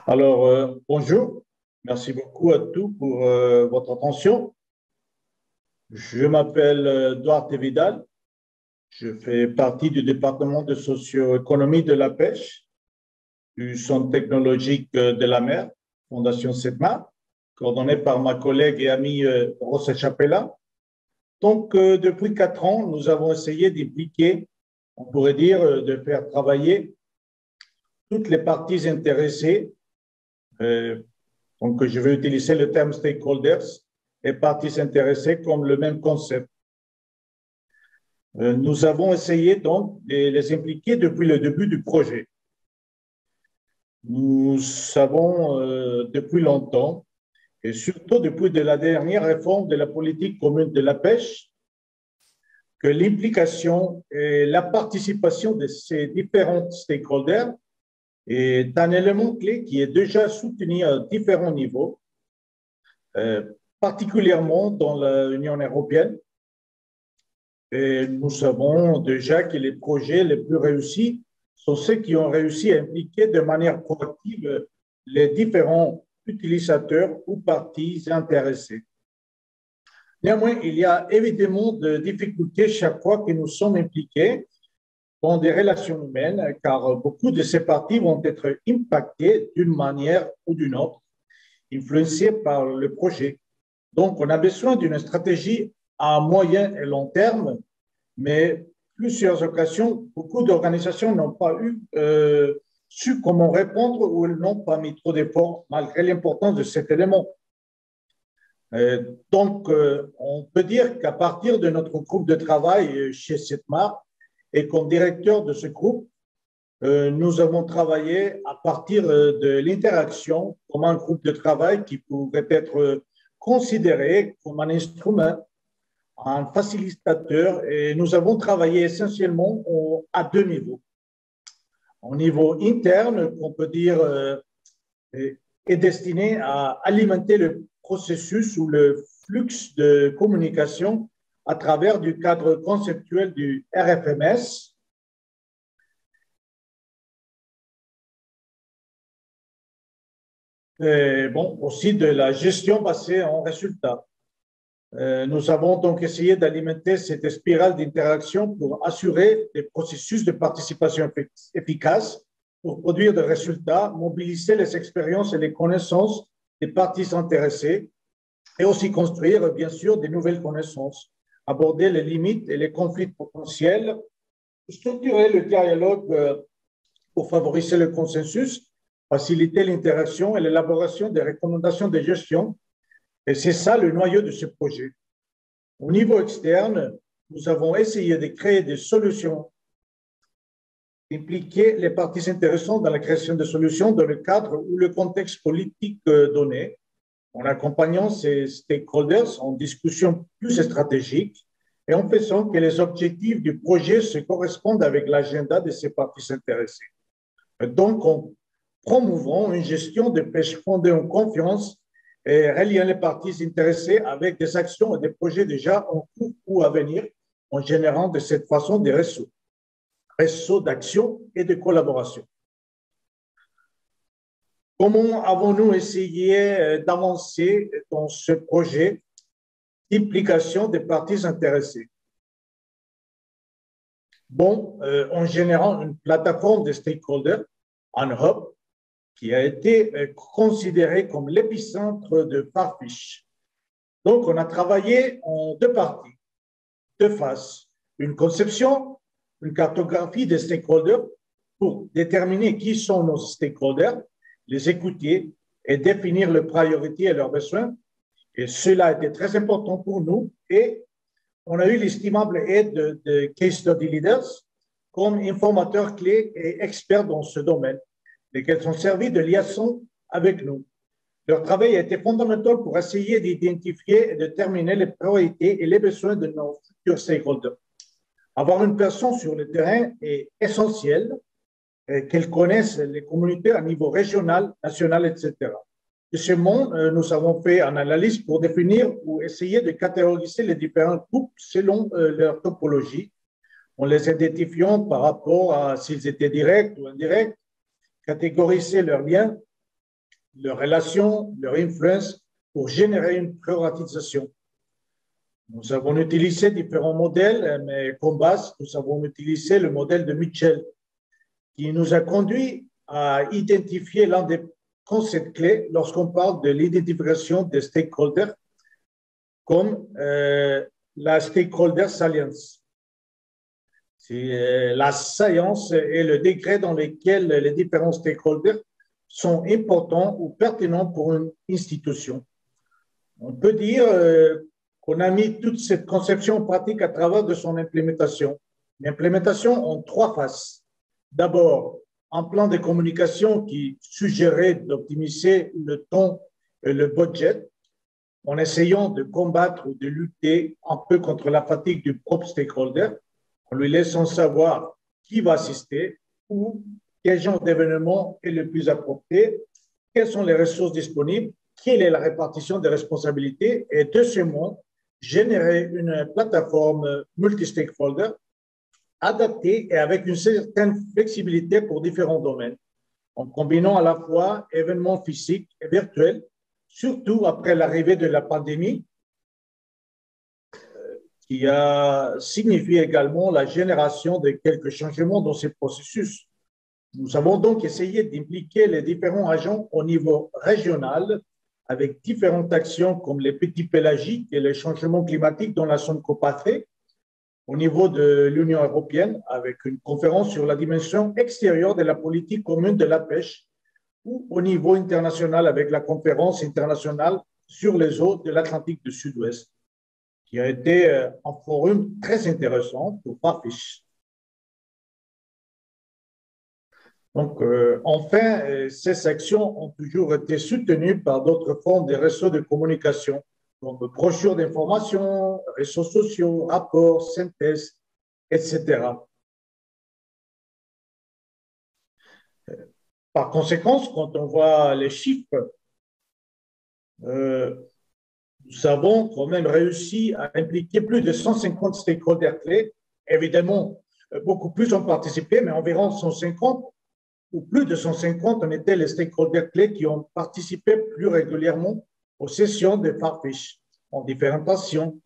Bonjour. Merci beaucoup à tous pour votre attention. Je m'appelle Duarte Vidal. Je fais partie du département de socio-économie de la pêche du Centre technologique de la mer, Fondation CEPMA, coordonné par ma collègue et amie Rosa Chapela. Depuis 4 ans, nous avons essayé d'impliquer, on pourrait dire, de faire travailler toutes les parties intéressées. Je vais utiliser le terme stakeholders et parties intéressées comme le même concept. Nous avons essayé donc de les impliquer depuis le début du projet. Nous savons depuis longtemps, et surtout depuis la dernière réforme de la politique commune de la pêche, que l'implication et la participation de ces différents stakeholders est un élément clé qui est déjà soutenu à différents niveaux, particulièrement dans l'Union européenne. Et nous savons déjà que les projets les plus réussis sont ceux qui ont réussi à impliquer de manière proactive les différents utilisateurs ou parties intéressées. Néanmoins, il y a évidemment des difficultés chaque fois que nous sommes impliqués dans des relations humaines, car beaucoup de ces parties vont être impactées d'une manière ou d'une autre, influencées par le projet. Donc, on a besoin d'une stratégie à moyen et long terme, mais plusieurs occasions, beaucoup d'organisations n'ont pas su comment répondre ou elles n'ont pas mis trop d'efforts malgré l'importance de cet élément. On peut dire qu'à partir de notre groupe de travail chez CEPMA, et comme directeur de ce groupe, nous avons travaillé à partir de l'interaction comme un groupe de travail qui pourrait être considéré comme un instrument, un facilitateur, et nous avons travaillé essentiellement à deux niveaux. Au niveau interne, qu'on peut dire est destiné à alimenter le processus ou le flux de communication à travers du cadre conceptuel du RFMS. Et aussi de la gestion basée en résultats. Nous avons donc essayé d'alimenter cette spirale d'interaction pour assurer des processus de participation efficaces, pour produire des résultats, mobiliser les expériences et les connaissances des parties intéressées et aussi construire, bien sûr, de nouvelles connaissances, aborder les limites et les conflits potentiels, structurer le dialogue pour favoriser le consensus, faciliter l'interaction et l'élaboration des recommandations de gestion. Et c'est ça le noyau de ce projet. Au niveau externe, nous avons essayé de créer des solutions, impliquer les parties intéressantes dans la création de solutions dans le cadre ou le contexte politique donné, en accompagnant ces stakeholders en discussion plus stratégique et en faisant que les objectifs du projet se correspondent avec l'agenda de ces parties intéressées. Donc, en promouvant une gestion de pêche fondée en confiance et reliant les parties intéressées avec des actions et des projets déjà en cours ou à venir, en générant de cette façon des réseaux d'action et de collaboration. Comment avons-nous essayé d'avancer dans ce projet d'implication des parties intéressées? En générant une plateforme de stakeholders, un hub, qui a été considéré comme l'épicentre de Farfish. Donc, on a travaillé en deux parties, deux phases. Une conception, une cartographie des stakeholders pour déterminer qui sont nos stakeholders, les écouter et définir leurs priorités et leurs besoins. Et cela a été très important pour nous. Et on a eu l'estimable aide de Case Study Leaders comme informateurs clés et experts dans ce domaine, lesquels ont servi de liaison avec nous. Leur travail a été fondamental pour essayer d'identifier et de déterminer les priorités et les besoins de nos futurs stakeholders. Avoir une personne sur le terrain est essentiel, qu'elle connaisse les communautés à niveau régional, national, etc. De ce monde, nous avons fait une analyse pour définir ou essayer de catégoriser les différents groupes selon leur topologie, en les identifiant par rapport à s'ils étaient directs ou indirects, catégoriser leurs liens leurs relations, leur influence pour générer une privatisation. Nous avons utilisé différents modèles, mais comme base, nous avons utilisé le modèle de Mitchell, qui nous a conduit à identifier l'un des concepts clés lorsqu'on parle de l'identification des stakeholders, comme la stakeholder salience. La science est le degré dans lequel les différents stakeholders sont importants ou pertinents pour une institution. On peut dire qu'on a mis toute cette conception en pratique à travers de son implémentation. L'implémentation en 3 phases. D'abord, un plan de communication qui suggérait d'optimiser le temps et le budget en essayant de combattre ou de lutter un peu contre la fatigue du propre stakeholder, en lui laissant savoir qui va assister, ou quel genre d'événement est le plus approprié, quelles sont les ressources disponibles, quelle est la répartition des responsabilités, et deuxièmement, générer une plateforme multi-stakeholder adaptée et avec une certaine flexibilité pour différents domaines, en combinant à la fois événements physiques et virtuels, surtout après l'arrivée de la pandémie, qui a signifié également la génération de quelques changements dans ces processus. Nous avons donc essayé d'impliquer les différents agents au niveau régional avec différentes actions comme les petits pélagiques et les changements climatiques dans la zone Copatré, au niveau de l'Union européenne avec une conférence sur la dimension extérieure de la politique commune de la pêche, ou au niveau international avec la conférence internationale sur les eaux de l'Atlantique du Sud-Ouest, qui a été un forum très intéressant pour Farfish. Donc, enfin, ces actions ont toujours été soutenues par d'autres formes de réseaux de communication, comme brochures d'information, réseaux sociaux, rapports, synthèses, etc. Par conséquent, quand on voit les chiffres, nous avons quand même réussi à impliquer plus de 150 stakeholders clés. Évidemment, beaucoup plus ont participé, mais environ 150 ou plus de 150 en étaient les stakeholders clés qui ont participé plus régulièrement aux sessions de Farfish en différentes nations.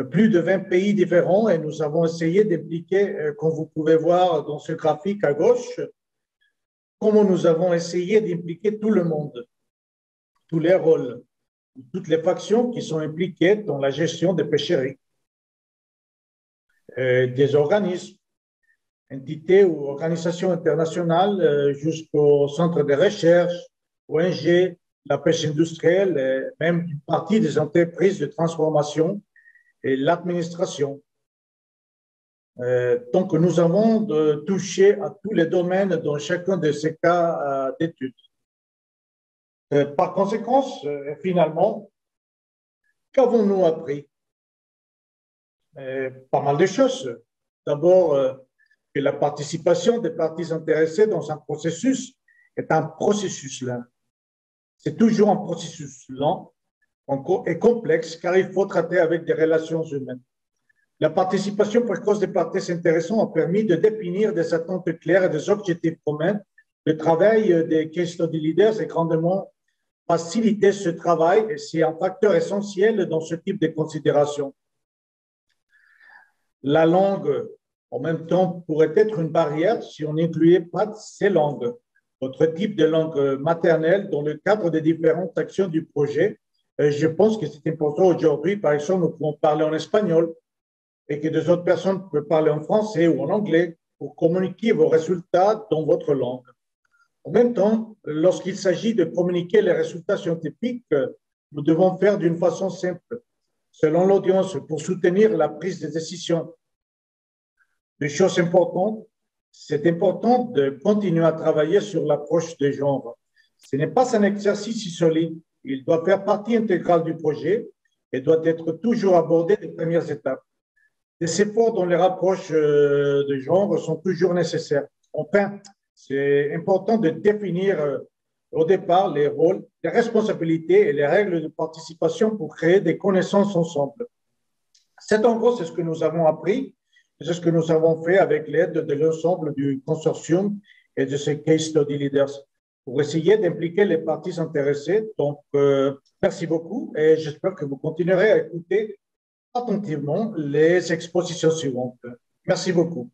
Plus de 20 pays différents et nous avons essayé d'impliquer, comme vous pouvez voir dans ce graphique à gauche, comment nous avons essayé d'impliquer tout le monde, tous les rôles, toutes les factions qui sont impliquées dans la gestion des pêcheries, des organismes, entités ou organisations internationales jusqu'au centre de recherche, ONG, la pêche industrielle, et même une partie des entreprises de transformation et l'administration. Donc, nous avons touché à tous les domaines dans chacun de ces cas d'études. Par conséquent, finalement, qu'avons-nous appris? Pas mal de choses. D'abord, que la participation des parties intéressées dans un processus est un processus lent. C'est toujours un processus lent et complexe car il faut traiter avec des relations humaines. La participation précoce des parties intéressées a permis de définir des attentes claires et des objectifs communs. Le travail des case study leaders est grandement facilité ce travail et c'est un facteur essentiel dans ce type de considération. La langue, en même temps, pourrait être une barrière si on n'incluait pas ces langues, votre type de langue maternelle dans le cadre des différentes actions du projet. Je pense que c'est important aujourd'hui, par exemple, nous pouvons parler en espagnol et que des autres personnes peuvent parler en français ou en anglais pour communiquer vos résultats dans votre langue. En même temps, lorsqu'il s'agit de communiquer les résultats scientifiques, nous devons faire d'une façon simple, selon l'audience, pour soutenir la prise de décision. Des choses importantes, c'est important de continuer à travailler sur l'approche de genre. Ce n'est pas un exercice isolé, il doit faire partie intégrale du projet et doit être toujours abordé des premières étapes. Des efforts dans les rapproches de genre sont toujours nécessaires. Enfin, c'est important de définir au départ les rôles, les responsabilités et les règles de participation pour créer des connaissances ensemble. C'est en gros, c'est ce que nous avons appris, c'est ce que nous avons fait avec l'aide de l'ensemble du consortium et de ces case study leaders. pour essayer d'impliquer les parties intéressées. Donc, merci beaucoup et j'espère que vous continuerez à écouter attentivement les expositions suivantes. Merci beaucoup.